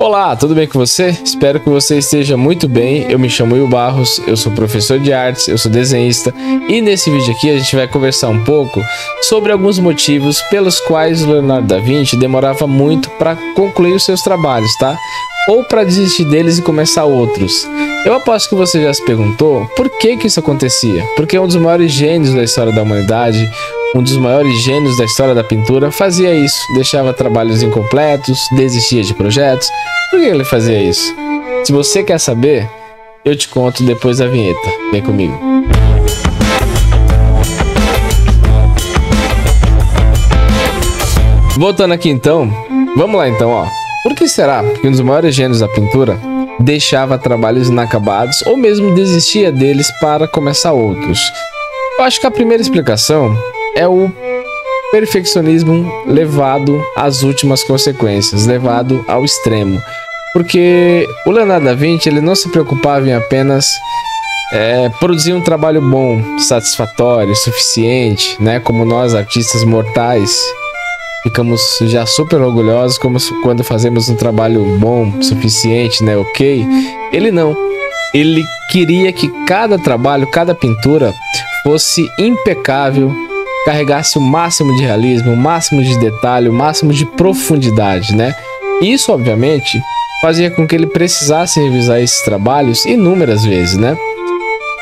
Olá, tudo bem com você? Espero que você esteja muito bem. Eu me chamo Will Barros, eu sou professor de artes, eu sou desenhista e nesse vídeo aqui a gente vai conversar um pouco sobre alguns motivos pelos quais o Leonardo da Vinci demorava muito para concluir os seus trabalhos, tá? Ou para desistir deles e começar outros. Eu aposto que você já se perguntou por que isso acontecia. Porque um dos maiores gênios da história da humanidade, um dos maiores gênios da história da pintura, fazia isso, deixava trabalhos incompletos, desistia de projetos. Por que ele fazia isso? Se você quer saber, eu te conto depois da vinheta. Vem comigo. Voltando aqui então, vamos lá então, ó. Por que será que um dos maiores gênios da pintura deixava trabalhos inacabados ou mesmo desistia deles para começar outros? Eu acho que a primeira explicação é o perfeccionismo levado às últimas consequências, levado ao extremo. Porque o Leonardo da Vinci ele não se preocupava em apenas produzir um trabalho bom, satisfatório, suficiente, né? Como nós artistas mortais ficamos já super orgulhosos quando fazemos um trabalho bom, suficiente, né? Ok? Ele não. Ele queria que cada trabalho, cada pintura fosse impecável, carregasse o máximo de realismo, o máximo de detalhe, o máximo de profundidade, né? Isso, obviamente, fazia com que ele precisasse revisar esses trabalhos inúmeras vezes, né?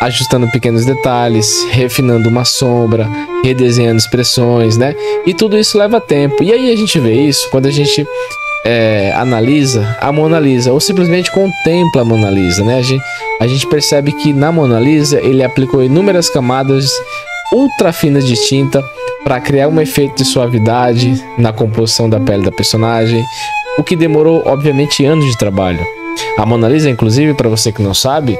Ajustando pequenos detalhes, refinando uma sombra, redesenhando expressões, né? E tudo isso leva tempo. E aí a gente vê isso quando a gente analisa a Mona Lisa ou simplesmente contempla a Mona Lisa, né? A gente percebe que na Mona Lisa ele aplicou inúmeras camadas ultra finas de tinta para criar um efeito de suavidade na composição da pele da personagem, o que demorou obviamente anos de trabalho. A Mona Lisa, inclusive, para você que não sabe,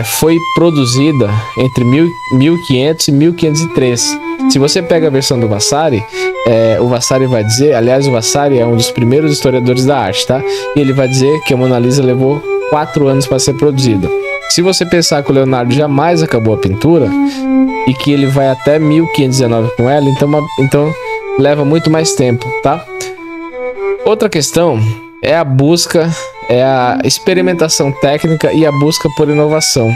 foi produzida entre 1500 e 1503. Se você pega a versão do Vasari, o Vasari vai dizer, aliás, o Vasari é um dos primeiros historiadores da arte, tá? E ele vai dizer que a Mona Lisa levou 4 anos para ser produzida. Se você pensar que o Leonardo jamais acabou a pintura e que ele vai até 1519 com ela, então leva muito mais tempo, tá? Outra questão é a busca, a experimentação técnica e a busca por inovação.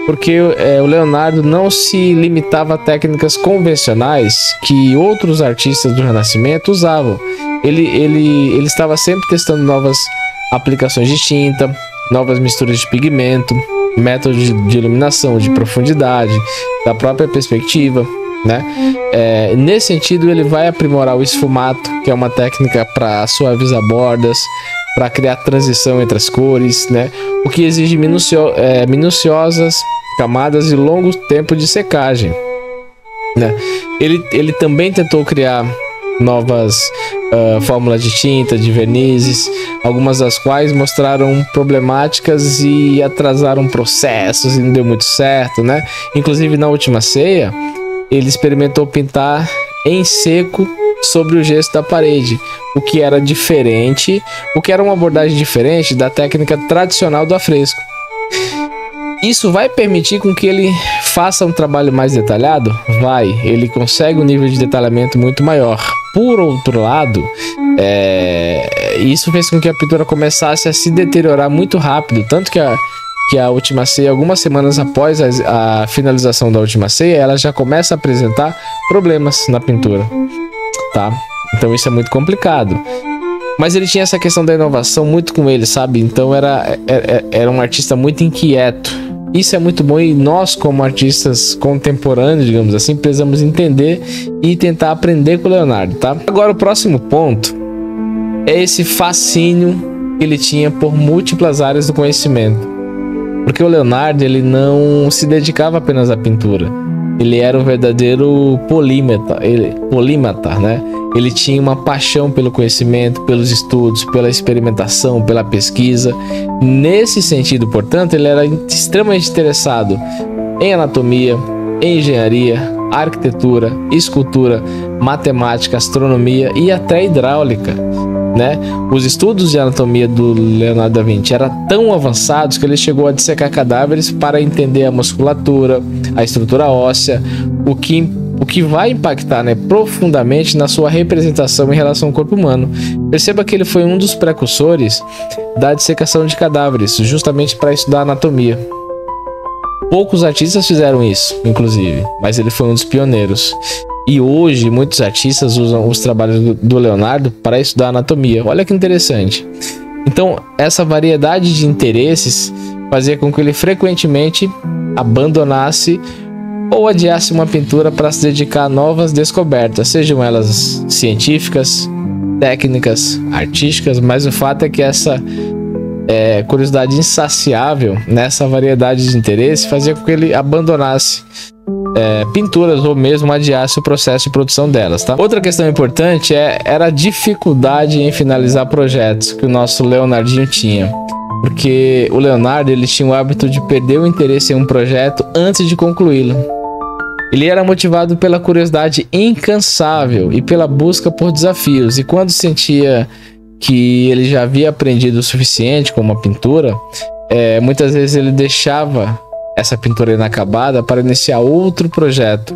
Porque o Leonardo não se limitava a técnicas convencionais que outros artistas do Renascimento usavam. Ele estava sempre testando novas aplicações de tinta, novas misturas de pigmento, métodos de iluminação, de profundidade, da própria perspectiva, né? Nesse sentido, ele vai aprimorar o esfumato, que é uma técnica para suavizar bordas, para criar transição entre as cores, né? O que exige minuciosas camadas e longo tempo de secagem, né? Ele também tentou criar novas fórmulas de tinta, de vernizes, algumas das quais mostraram problemáticas e atrasaram processos e não deu muito certo, né? Inclusive na Última Ceia, ele experimentou pintar em seco sobre o gesso da parede, o que era uma abordagem diferente da técnica tradicional do afresco. Isso vai permitir com que ele faça um trabalho mais detalhado? Ele consegue um nível de detalhamento muito maior. Por outro lado, isso fez com que a pintura começasse a se deteriorar muito rápido, tanto que a Última Ceia, algumas semanas após a finalização da Última Ceia, ela já começa a apresentar problemas na pintura, tá? Então isso é muito complicado. Mas ele tinha essa questão da inovação muito com ele, sabe? Então era um artista muito inquieto. Isso é muito bom e nós, como artistas contemporâneos, digamos assim, precisamos entender e tentar aprender com o Leonardo, tá? Agora o próximo ponto é esse fascínio que ele tinha por múltiplas áreas do conhecimento. Porque o Leonardo, ele não se dedicava apenas à pintura. Ele era um verdadeiro polímata, né? Ele tinha uma paixão pelo conhecimento, pelos estudos, pela experimentação, pela pesquisa. Nesse sentido, portanto, ele era extremamente interessado em anatomia, em engenharia, arquitetura, escultura, matemática, astronomia e até hidráulica, né? Os estudos de anatomia do Leonardo da Vinci eram tão avançados que ele chegou a dissecar cadáveres para entender a musculatura, a estrutura óssea, o que o que vai impactar, né, profundamente na sua representação em relação ao corpo humano. Perceba que ele foi um dos precursores da dissecação de cadáveres, justamente para estudar anatomia. Poucos artistas fizeram isso, inclusive, mas ele foi um dos pioneiros. E hoje muitos artistas usam os trabalhos do Leonardo para estudar anatomia. Olha que interessante. Então, essa variedade de interesses fazia com que ele frequentemente abandonasse ou adiasse uma pintura para se dedicar a novas descobertas, sejam elas científicas, técnicas, artísticas, mas o fato é que essa curiosidade insaciável nessa variedade de interesse fazia com que ele abandonasse pinturas ou mesmo adiasse o processo de produção delas, tá? Outra questão importante era a dificuldade em finalizar projetos que o nosso Leonardinho tinha, porque o Leonardo ele tinha o hábito de perder o interesse em um projeto antes de concluí-lo. Ele era motivado pela curiosidade incansável e pela busca por desafios, e quando sentia que ele já havia aprendido o suficiente com uma pintura, muitas vezes ele deixava essa pintura inacabada para iniciar outro projeto,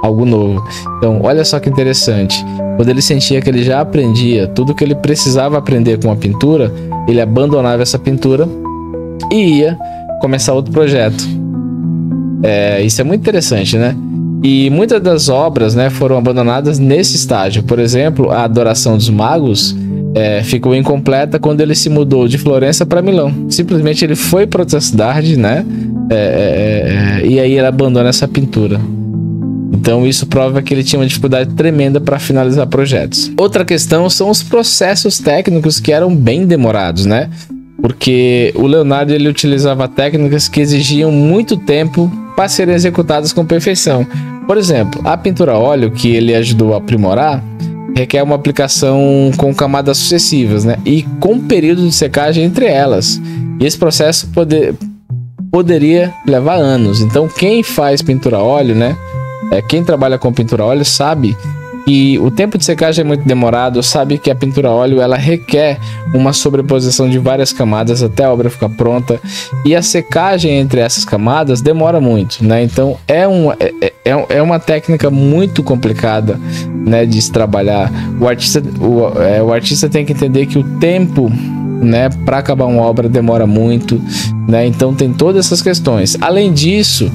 algo novo. Então, olha só que interessante. Quando ele sentia que ele já aprendia tudo que ele precisava aprender com a pintura, ele abandonava essa pintura e ia começar outro projeto. Isso é muito interessante, né? E muitas das obras, né, foram abandonadas nesse estágio. Por exemplo, a Adoração dos Magos ficou incompleta quando ele se mudou de Florença para Milão. Simplesmente ele foi para outra cidade, né? E aí ele abandona essa pintura. Então isso prova que ele tinha uma dificuldade tremenda para finalizar projetos. Outra questão são os processos técnicos que eram bem demorados, né? Porque o Leonardo ele utilizava técnicas que exigiam muito tempo para serem executadas com perfeição. Por exemplo, a pintura a óleo que ele ajudou a aprimorar requer uma aplicação com camadas sucessivas, né? E com período de secagem entre elas. E esse processo poderia levar anos. Então quem faz pintura a óleo, né? Quem trabalha com pintura a óleo sabe que o tempo de secagem é muito demorado, sabe que a pintura a óleo ela requer uma sobreposição de várias camadas até a obra ficar pronta, e a secagem entre essas camadas demora muito, né? Então é uma técnica muito complicada, né, de se trabalhar. O artista tem que entender que o tempo, né, para acabar uma obra demora muito, né? Então tem todas essas questões. Além disso,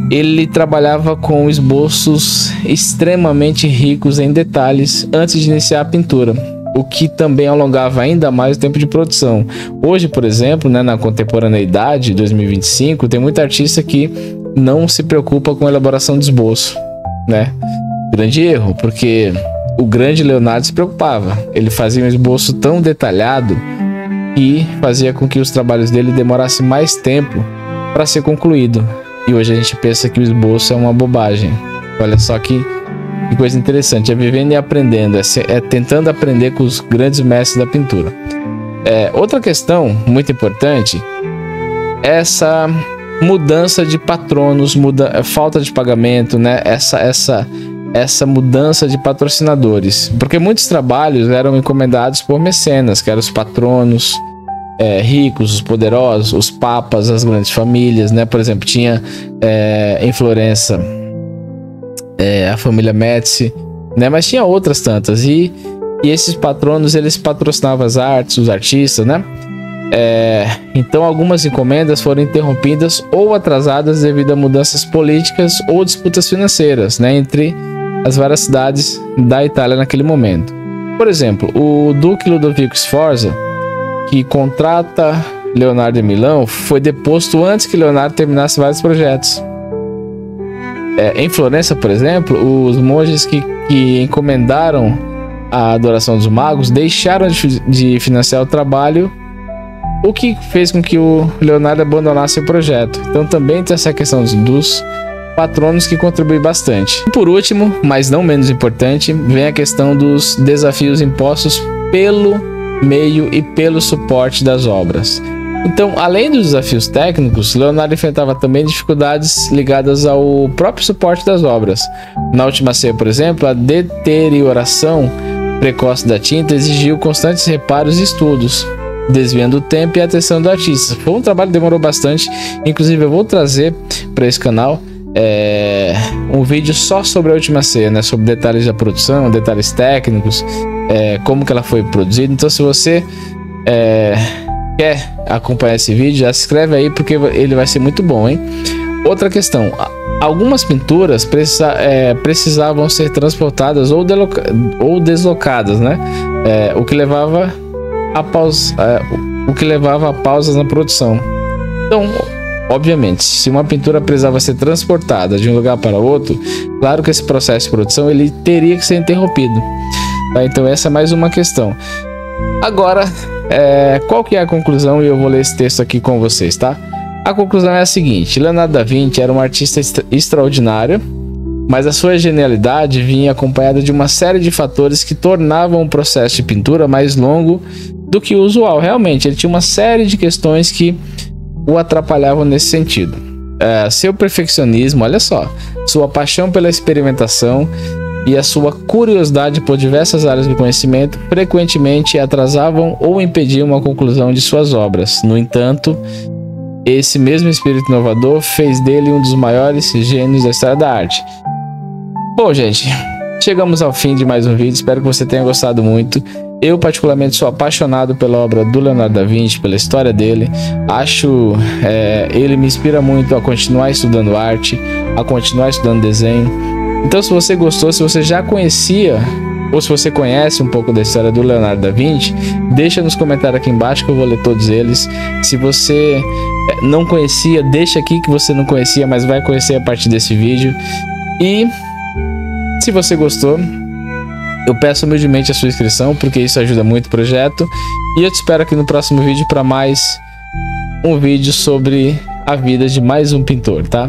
ele trabalhava com esboços extremamente ricos em detalhes antes de iniciar a pintura, o que também alongava ainda mais o tempo de produção. Hoje, por exemplo, né, na contemporaneidade, 2025, tem muita artista que não se preocupa com a elaboração de esboço, né? Grande erro, porque o grande Leonardo se preocupava. Ele fazia um esboço tão detalhado e fazia com que os trabalhos dele demorassem mais tempo para ser concluído. E hoje a gente pensa que o esboço é uma bobagem. Olha só que coisa interessante. É vivendo e aprendendo. É tentando aprender com os grandes mestres da pintura. Outra questão muito importante é essa mudança de patronos, falta de pagamento, né? Essa mudança de patrocinadores. Porque muitos trabalhos eram encomendados por mecenas, que eram os patronos ricos, os poderosos, os papas, as grandes famílias, né? Por exemplo, tinha em Florença a família Médici, né? Mas tinha outras tantas, e esses patronos eles patrocinavam as artes, os artistas, né? Então algumas encomendas foram interrompidas ou atrasadas devido a mudanças políticas ou disputas financeiras, né, entre as várias cidades da Itália naquele momento. Por exemplo, o Duque Ludovico Sforza, que contrata Leonardo em Milão, foi deposto antes que Leonardo terminasse vários projetos. Em Florença, por exemplo, os monges que encomendaram a Adoração dos Magos deixaram de financiar o trabalho, o que fez com que o Leonardo abandonasse o projeto. Então também tem essa questão dos patronos que contribui bastante. E por último, mas não menos importante, vem a questão dos desafios impostos pelo meio e pelo suporte das obras. Então, além dos desafios técnicos, Leonardo enfrentava também dificuldades ligadas ao próprio suporte das obras. Na Última Ceia, por exemplo, a deterioração precoce da tinta exigiu constantes reparos e estudos, desviando o tempo e a atenção do artista. Foi um trabalho que demorou bastante, inclusive eu vou trazer para esse canal um vídeo só sobre a Última Ceia, né? Sobre detalhes da produção, detalhes técnicos, como que ela foi produzida. Então, se você quer acompanhar esse vídeo, já se inscreve aí, porque ele vai ser muito bom, hein? Outra questão: algumas pinturas precisavam ser transportadas ou deslocadas, né? O que levava a pausas na produção. Então, obviamente, se uma pintura precisava ser transportada de um lugar para outro, claro que esse processo de produção ele teria que ser interrompido, tá? Então essa é mais uma questão. Agora, qual que é a conclusão? E eu vou ler esse texto aqui com vocês, tá? A conclusão é a seguinte: Leonardo da Vinci era um artista extraordinário, mas a sua genialidade vinha acompanhada de uma série de fatores que tornavam o processo de pintura mais longo do que o usual. Realmente, ele tinha uma série de questões que o atrapalhavam nesse sentido. Seu perfeccionismo, olha só, sua paixão pela experimentação e a sua curiosidade por diversas áreas do conhecimento frequentemente atrasavam ou impediam a conclusão de suas obras. No entanto, esse mesmo espírito inovador fez dele um dos maiores gênios da história da arte. Bom, gente, chegamos ao fim de mais um vídeo. Espero que você tenha gostado muito. Eu particularmente sou apaixonado pela obra do Leonardo da Vinci, pela história dele. Ele me inspira muito a continuar estudando arte, a continuar estudando desenho. Então, se você gostou, se você já conhecia ou se você conhece um pouco da história do Leonardo da Vinci, deixa nos comentários aqui embaixo que eu vou ler todos eles. Se você não conhecia, deixa aqui que você não conhecia, mas vai conhecer a partir desse vídeo. E se você gostou, eu peço humildemente a sua inscrição, porque isso ajuda muito o projeto. E eu te espero aqui no próximo vídeo para mais um vídeo sobre a vida de mais um pintor, tá?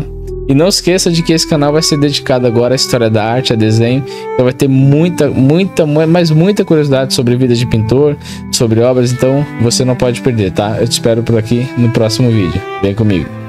E não esqueça de que esse canal vai ser dedicado agora à história da arte, a desenho. Então vai ter muita curiosidade sobre vida de pintor, sobre obras. Então você não pode perder, tá? Eu te espero por aqui no próximo vídeo. Vem comigo.